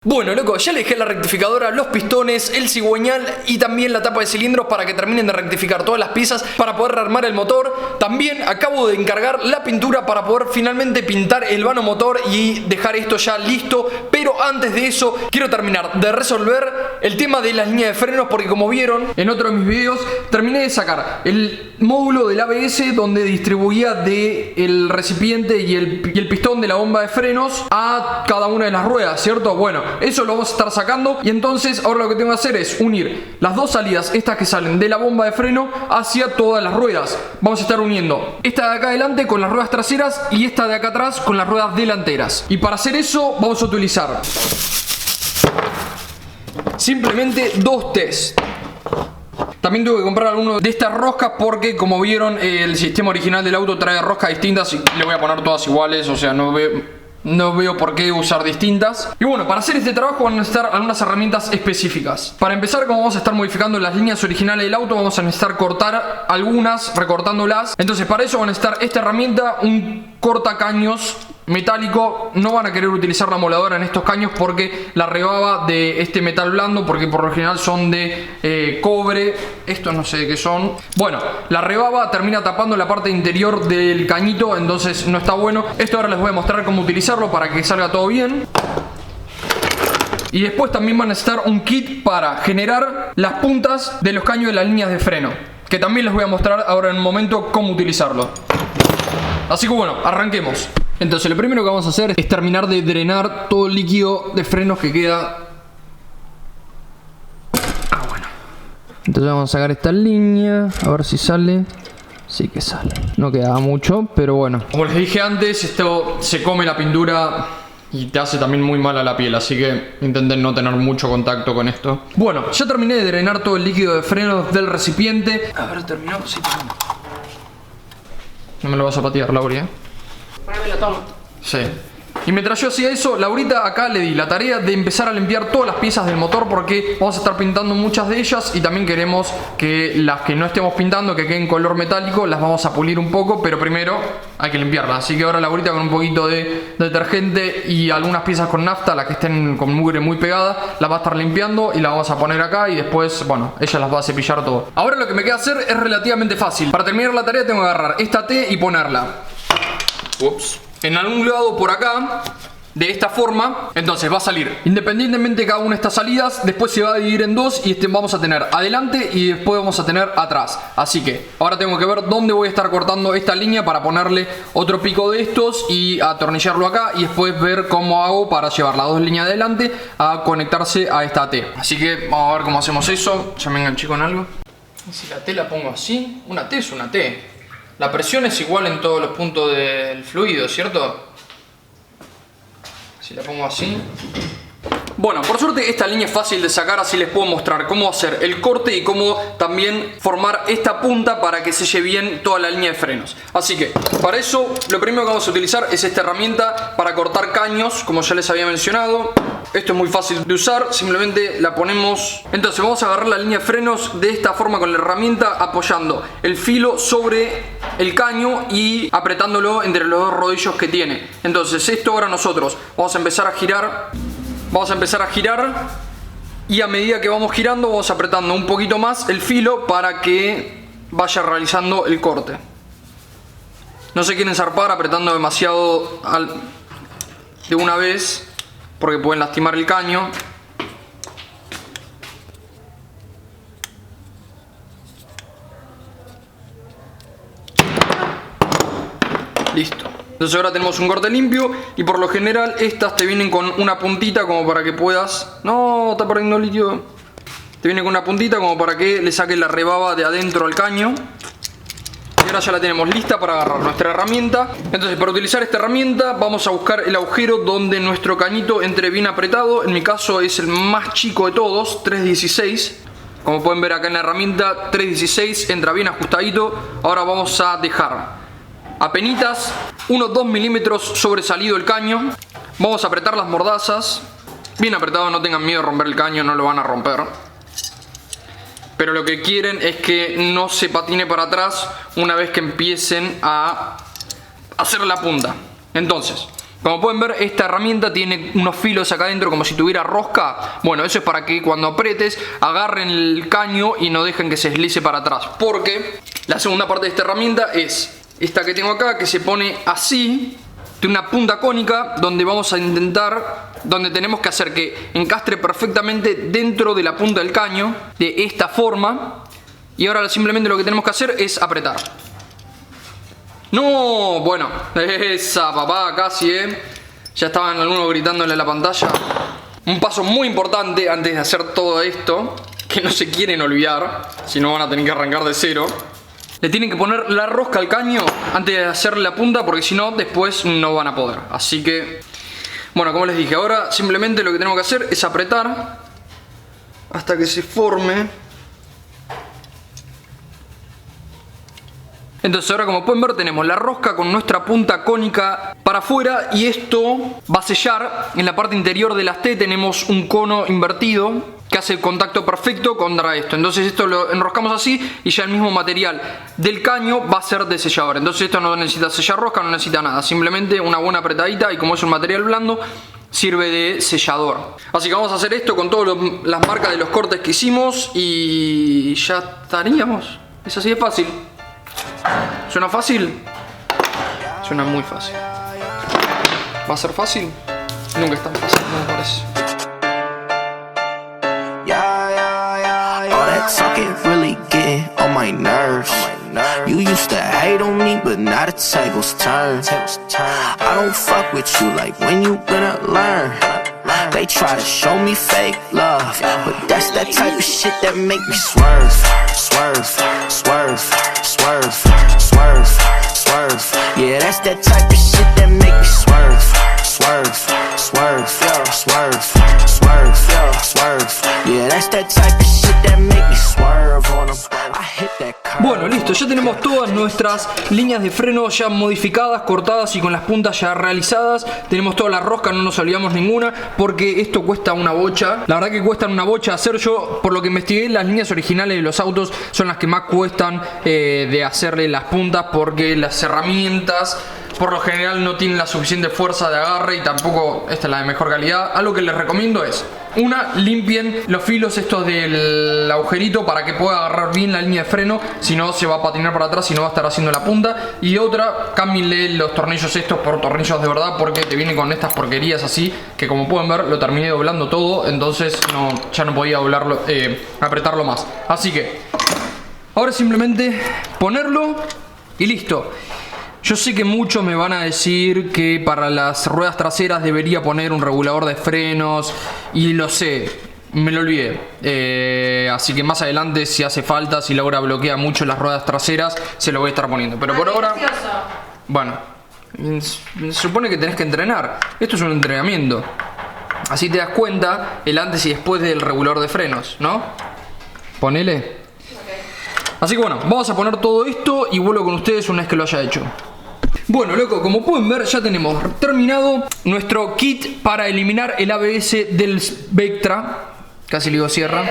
Bueno, loco, ya le dejé la rectificadora, los pistones, el cigüeñal y también la tapa de cilindros para que terminen de rectificar todas las piezas para poder rearmar el motor. También acabo de encargar la pintura para poder finalmente pintar el vano motor y dejar esto ya listo. Pero antes de eso, quiero terminar de resolver el tema de las líneas de frenos, porque como vieron en otro de mis videos, terminé de sacar el módulo del ABS donde distribuía del recipiente y el pistón de la bomba de frenos a cada una de las ruedas, ¿cierto? Bueno, eso lo vamos a estar sacando y entonces ahora lo que tengo que hacer es unir las dos salidas, estas que salen de la bomba de freno, hacia todas las ruedas. Vamos a estar uniendo esta de acá adelante con las ruedas traseras y esta de acá atrás con las ruedas delanteras. Y para hacer eso vamos a utilizar simplemente dos test. También tuve que comprar alguno de estas roscas porque, como vieron, el sistema original del auto trae roscas distintas y le voy a poner todas iguales, o sea, no veo por qué usar distintas. Y bueno, para hacer este trabajo van a necesitar algunas herramientas específicas. Para empezar, como vamos a estar modificando las líneas originales del auto, vamos a necesitar cortar algunas, recortándolas. Entonces para eso van a necesitar esta herramienta, un cortacaños metálico. No van a querer utilizar la moladora en estos caños porque la rebaba de este metal blando, porque por lo general son de cobre. Estos no sé de qué son. Bueno, la rebaba termina tapando la parte interior del cañito, entonces no está bueno. Esto ahora les voy a mostrar cómo utilizarlo para que salga todo bien. Y después también van a necesitar un kit para generar las puntas de los caños de las líneas de freno, que también les voy a mostrar ahora en un momento cómo utilizarlo. Así que bueno, arranquemos. Entonces lo primero que vamos a hacer es terminar de drenar todo el líquido de frenos que queda. Bueno. Entonces vamos a sacar esta línea, a ver si sale. Sí que sale. No queda mucho, pero bueno. Como les dije antes, esto se come la pintura y te hace también muy mal a la piel, así que intenten no tener mucho contacto con esto. Bueno, ya terminé de drenar todo el líquido de frenos del recipiente. A ver, ¿terminó? Sí, terminó. No me lo vas a patear, Lauri, ¿eh? Poneme la toma. Sí. Y mientras yo hacía eso, Laurita acá le di la tarea de empezar a limpiar todas las piezas del motor, porque vamos a estar pintando muchas de ellas y también queremos que las que no estemos pintando, que queden color metálico, las vamos a pulir un poco, pero primero hay que limpiarlas. Así que ahora Laurita con un poquito de detergente y algunas piezas con nafta, las que estén con mugre muy pegada, las va a estar limpiando y las vamos a poner acá y después, bueno, ella las va a cepillar todo. Ahora lo que me queda hacer es relativamente fácil. Para terminar la tarea tengo que agarrar esta T y ponerla en algún lado por acá, de esta forma. Entonces va a salir independientemente de cada una de estas salidas. Después se va a dividir en dos y vamos a tener adelante y después vamos a tener atrás. Así que ahora tengo que ver dónde voy a estar cortando esta línea para ponerle otro pico de estos y atornillarlo acá, y después ver cómo hago para llevar las dos líneas de adelante a conectarse a esta T. Así que vamos a ver cómo hacemos eso. Ya me enganché con algo. Y si la T la pongo así, una T es una T. La presión es igual en todos los puntos del fluido, ¿cierto? Si la pongo así. Bueno, por suerte esta línea es fácil de sacar, así les puedo mostrar cómo hacer el corte y cómo también formar esta punta para que selle bien toda la línea de frenos. Así que, para eso, lo primero que vamos a utilizar es esta herramienta para cortar caños, como ya les había mencionado. Esto es muy fácil de usar, simplemente la ponemos. Entonces vamos a agarrar la línea de frenos de esta forma con la herramienta, apoyando el filo sobre el caño y apretándolo entre los dos rodillos que tiene. Entonces esto ahora nosotros vamos a empezar a girar. Vamos a empezar a girar y a medida que vamos girando vamos apretando un poquito más el filo para que vaya realizando el corte. No se quieren zarpar apretando demasiado de una vez, porque pueden lastimar el caño. Listo. Entonces ahora tenemos un corte limpio y por lo general estas te vienen con una puntita como para que puedas... No, está perdiendo líquido. Te viene con una puntita como para que le saques la rebaba de adentro al caño. Y ahora ya la tenemos lista para agarrar nuestra herramienta. Entonces para utilizar esta herramienta vamos a buscar el agujero donde nuestro cañito entre bien apretado. En mi caso es el más chico de todos, 3/16. Como pueden ver acá en la herramienta, 3/16 entra bien ajustadito. Ahora vamos a dejar apenitas unos 2 milímetros sobresalido el caño. Vamos a apretar las mordazas bien apretado, no tengan miedo de romper el caño, no lo van a romper. Pero lo que quieren es que no se patine para atrás una vez que empiecen a hacer la punta. Entonces Como pueden ver, esta herramienta tiene unos filos acá adentro como si tuviera rosca. Bueno, eso es para que cuando aprietes agarren el caño y no dejen que se deslice para atrás. Porque la segunda parte de esta herramienta es esta que tengo acá, que se pone así. Tiene una punta cónica donde vamos a intentar, donde tenemos que hacer que encastre perfectamente dentro de la punta del caño, de esta forma. Y ahora simplemente lo que tenemos que hacer es apretar. No, bueno, esa papá casi, ya estaban algunos gritándole a la pantalla. Un paso muy importante antes de hacer todo esto, que no se quieren olvidar, si no van a tener que arrancar de cero. Le tienen que poner la rosca al caño antes de hacerle la punta, porque si no, después no van a poder. Así que, bueno, como les dije, ahora simplemente lo que tenemos que hacer es apretar hasta que se forme. Entonces ahora, como pueden ver, tenemos la rosca con nuestra punta cónica para afuera y esto va a sellar. En la parte interior de las T tenemos un cono invertido que hace el contacto perfecto contra esto. Entonces esto lo enroscamos así y ya el mismo material del caño va a ser de sellador. Entonces esto no necesita sellar rosca, no necesita nada, simplemente una buena apretadita, y como es un material blando sirve de sellador. Así que vamos a hacer esto con todas las marcas de los cortes que hicimos y ya estaríamos. Es así de fácil. ¿Suena fácil? Suena muy fácil. ¿Va a ser fácil? Nunca es tan fácil, no me parece. All that talking really getting on my nerves. You used to hate on me, but now the tables turn. I don't fuck with you, like when you gonna learn? They try to show me fake love, but that's that type of shit that make me swerve, swerve, swerve, swerve, swerve, swerve. Yeah, that's that type of shit that make me swerve, swerve, swerve, swerve, swerve, swerve. Yeah, that's that type of shit that make me swerve on them. I hit that curve. Bueno, listo, ya tenemos todas nuestras líneas de freno ya modificadas, cortadas y con las puntas ya realizadas. Tenemos toda la rosca, no nos olvidamos ninguna, porque esto cuesta una bocha. La verdad que cuestan una bocha hacer. Yo, por lo que investigué, las líneas originales de los autos son las que más cuestan de hacerle las puntas, porque las herramientas por lo general no tienen la suficiente fuerza de agarre y tampoco esta es la de mejor calidad. Algo que les recomiendo es: una, limpien los filos estos del agujerito para que pueda agarrar bien la línea de freno, si no se va a patinar para atrás y no va a estar haciendo la punta. Y otra, cámbienle los tornillos estos por tornillos de verdad, porque te vienen con estas porquerías así, que como pueden ver lo terminé doblando todo, entonces ya no podía doblarlo, apretarlo más. Así que ahora simplemente ponerlo y listo. Yo sé que muchos me van a decir que para las ruedas traseras debería poner un regulador de frenos, y lo sé, me lo olvidé. Así que más adelante, si hace falta, si Laura bloquea mucho las ruedas traseras, se lo voy a estar poniendo. Pero por ahora, bueno, se supone que tenés que entrenar. Esto es un entrenamiento. Así te das cuenta el antes y después del regulador de frenos, ¿no? Ponele. Así que bueno, vamos a poner todo esto y vuelvo con ustedes una vez que lo haya hecho. Bueno, loco, como pueden ver, ya tenemos terminado nuestro kit para eliminar el ABS del Vectra. Casi le digo sierra.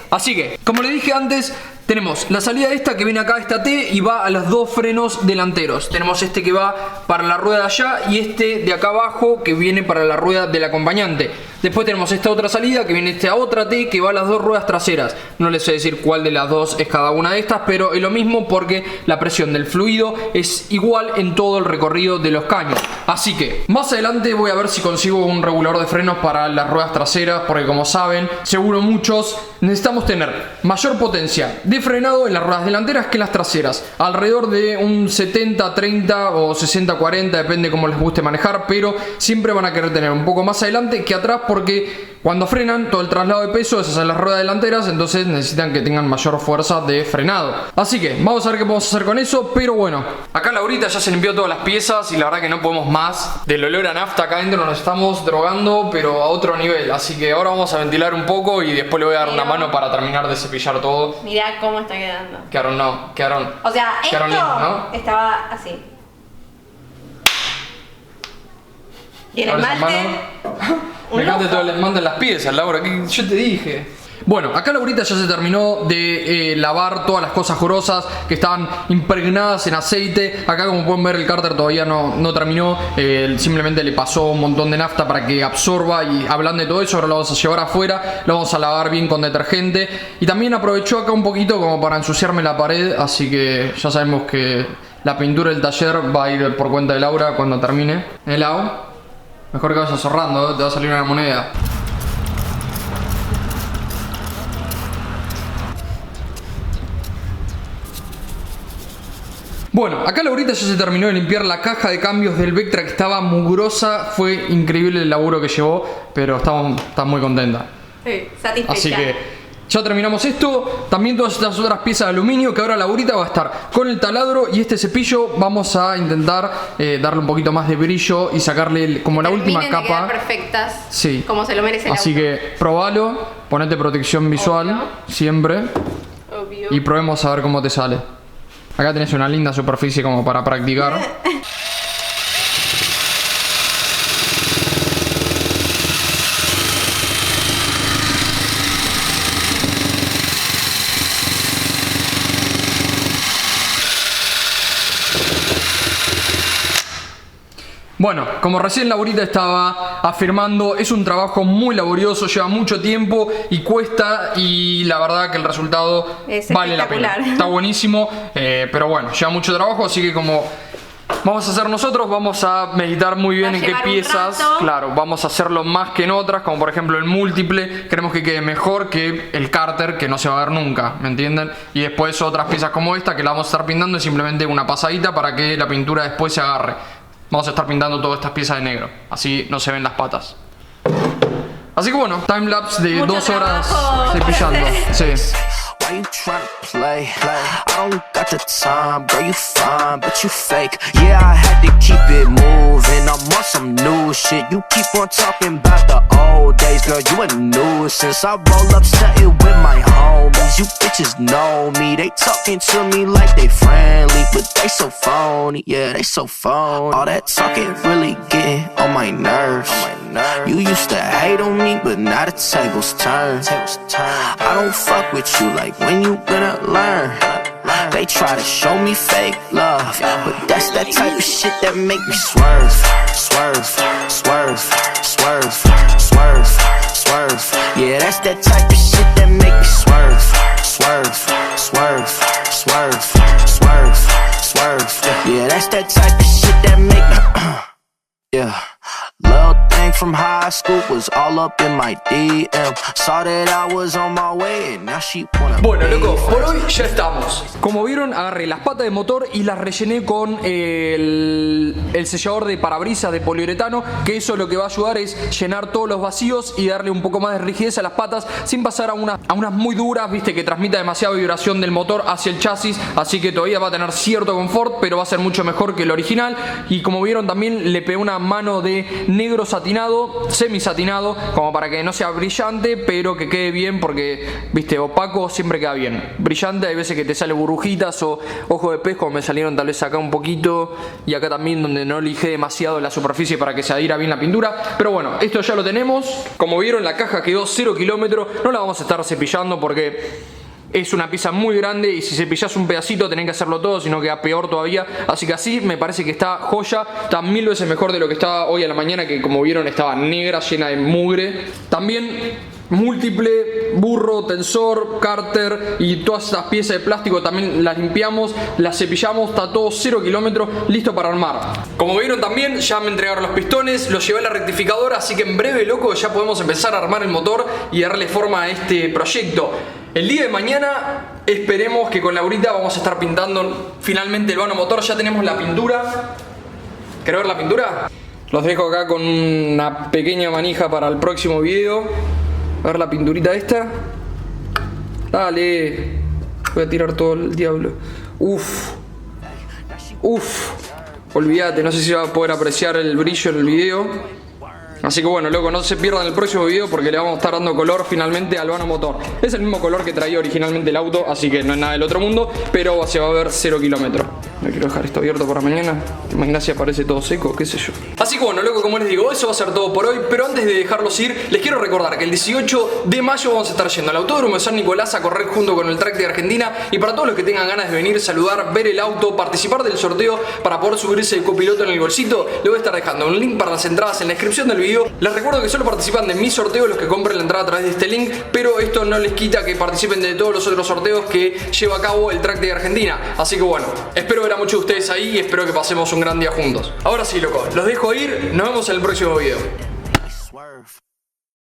Así que, como le dije antes, tenemos la salida esta que viene acá, esta T, y va a los dos frenos delanteros. Tenemos este que va para la rueda de allá y este de acá abajo que viene para la rueda del acompañante. Después tenemos esta otra salida que viene esta otra T que va a las dos ruedas traseras. No les sé decir cuál de las dos es cada una de estas, pero es lo mismo porque la presión del fluido es igual en todo el recorrido de los caños. Así que más adelante voy a ver si consigo un regulador de frenos para las ruedas traseras, porque como saben, seguro muchos necesitamos tener mayor potencia de frenado en las ruedas delanteras que en las traseras. Alrededor de un 70-30 o 60-40, depende cómo les guste manejar, pero siempre van a querer tener un poco más adelante que atrás, porque cuando frenan todo el traslado de peso es hacia las ruedas delanteras, entonces necesitan que tengan mayor fuerza de frenado. Así que vamos a ver qué podemos hacer con eso. Pero bueno, acá Laurita ya se limpió todas las piezas y la verdad que no podemos más del olor a nafta acá adentro. Nos estamos drogando, pero a otro nivel. Así que ahora vamos a ventilar un poco y después le voy a dar una mano para terminar de cepillar todo. Mirá cómo está quedando. Quedaron. O sea, esto lindos, ¿no? estaba así. Y el esmalte. Me encanta todo el esmalte en las piezas, Laura. Yo te dije. Bueno, acá Laurita ya se terminó de lavar todas las cosas grosas que estaban impregnadas en aceite. Acá, como pueden ver, el cárter todavía no terminó. Simplemente le pasó un montón de nafta para que absorba. Y hablando de todo eso, ahora lo vamos a llevar afuera. Lo vamos a lavar bien con detergente. Y también aprovechó acá un poquito como para ensuciarme la pared. Así que ya sabemos que la pintura del taller va a ir por cuenta de Laura cuando termine. Lau, mejor que vayas ahorrando, te va a salir una moneda. Bueno, acá Laurita ya se terminó de limpiar la caja de cambios del Vectra, que estaba mugrosa. Fue increíble el laburo que llevó, pero está muy contenta. Sí, satisfecha. Así que ya terminamos esto. También todas estas otras piezas de aluminio, que ahora Laurita va a estar con el taladro y este cepillo. Vamos a intentar darle un poquito más de brillo y sacarle como la última capa. De quedar perfectas, sí, como se lo merece el Así auto. que probalo, ponete protección visual. Obvio. Siempre. Obvio. Y probemos a ver cómo te sale. Acá tenés una linda superficie como para practicar. Bueno, como recién Laurita estaba afirmando, es un trabajo muy laborioso, lleva mucho tiempo y cuesta, y la verdad que el resultado vale la pena. Está buenísimo, pero bueno, lleva mucho trabajo, así que como vamos a hacer nosotros, vamos a meditar muy bien en qué piezas. Claro, vamos a hacerlo más que en otras, como por ejemplo el múltiple, queremos que quede mejor que el cárter, que no se va a ver nunca, ¿me entienden? Y después otras piezas como esta, que la vamos a estar pintando, es simplemente una pasadita para que la pintura después se agarre. Vamos a estar pintando todas estas piezas de negro, así no se ven las patas. Así que bueno, timelapse de 2 horas cepillando. Sí. Why you tryna play? I don't got the time, girl, you fine, but you fake. Yeah, I had to keep it moving. I'm on some new shit. You keep on talking about the old days, girl, you a nuisance. I roll up something with my homies. You bitches know me. They talking to me like they friendly, but they so phony. Yeah, they so phony. All that talking really getting on my nerves. You used to hate on me, but now the tables turn. I don't fuck with you like when you gonna learn. They try to show me fake love, but that's that type of shit that make me swerve, swerve, swerve, swerve, swerve, swerve. Yeah, that's that type of shit that make me swerve, swerve, swerve, swerve, swerve, swerve. Yeah, that's that type of shit that make me yeah. Little thing from high school was all up in my DM. Saw that I was on my way and now she wanna. Bueno, loco, por hoy ya estamos. Como vieron, agarré las patas de motor y las rellené con el sellador de parabrisas de poliuretano, que eso lo que va a ayudar es llenar todos los vacíos y darle un poco más de rigidez a las patas sin pasar a unas muy duras, viste, que transmita demasiada vibración del motor hacia el chasis. Así que todavía va a tener cierto confort, pero va a ser mucho mejor que el original. Y como vieron, también le pegué una mano de negro satinado, semi satinado, como para que no sea brillante, pero que quede bien, porque viste, opaco siempre queda bien. Brillante hay veces que te sale burbujitas o ojo de pez, como me salieron tal vez acá un poquito y acá también, donde no lijé demasiado la superficie para que se adhiera bien la pintura. Pero bueno, esto ya lo tenemos. Como vieron, la caja quedó 0 kilómetros. No la vamos a estar cepillando porque es una pieza muy grande y si cepillas un pedacito tenés que hacerlo todo, si no queda peor todavía. Así que así me parece que está joya. Está 1000 veces mejor de lo que estaba hoy a la mañana, que como vieron estaba negra, llena de mugre. También múltiple, burro, tensor, cárter y todas estas piezas de plástico también las limpiamos, las cepillamos. Está todo 0 kilómetros, listo para armar. Como vieron también ya me entregaron los pistones, los llevé a la rectificadora, así que en breve, loco, ya podemos empezar a armar el motor y darle forma a este proyecto. El día de mañana esperemos que con Laurita vamos a estar pintando finalmente el vano motor. Ya tenemos la pintura. ¿Querés ver la pintura? Los dejo acá con una pequeña manija para el próximo video. A ver la pinturita esta. Dale. Voy a tirar todo el diablo. Uf. Uf. Olvídate, no sé si va a poder apreciar el brillo en el video. Así que bueno, loco, no se pierdan el próximo video porque le vamos a estar dando color finalmente al vano motor. Es el mismo color que traía originalmente el auto, así que no es nada del otro mundo, pero se va a ver 0 kilómetros. Me quiero dejar esto abierto para mañana. ¿Te imaginas si aparece todo seco? ¿Qué sé yo? Así que bueno, loco, como les digo, eso va a ser todo por hoy. Pero antes de dejarlos ir, les quiero recordar que el 18 de mayo vamos a estar yendo al Autódromo de San Nicolás a correr junto con el Track de Argentina. Y para todos los que tengan ganas de venir, saludar, ver el auto, participar del sorteo para poder subirse el copiloto en el bolsito, le voy a estar dejando un link para las entradas en la descripción del video. Les recuerdo que solo participan de mi sorteo los que compren la entrada a través de este link, pero esto no les quita que participen de todos los otros sorteos que lleva a cabo el Track de Argentina. Así que bueno, espero ver a muchos de ustedes ahí y espero que pasemos un gran día juntos. Ahora sí, loco, los dejo ir, nos vemos en el próximo video.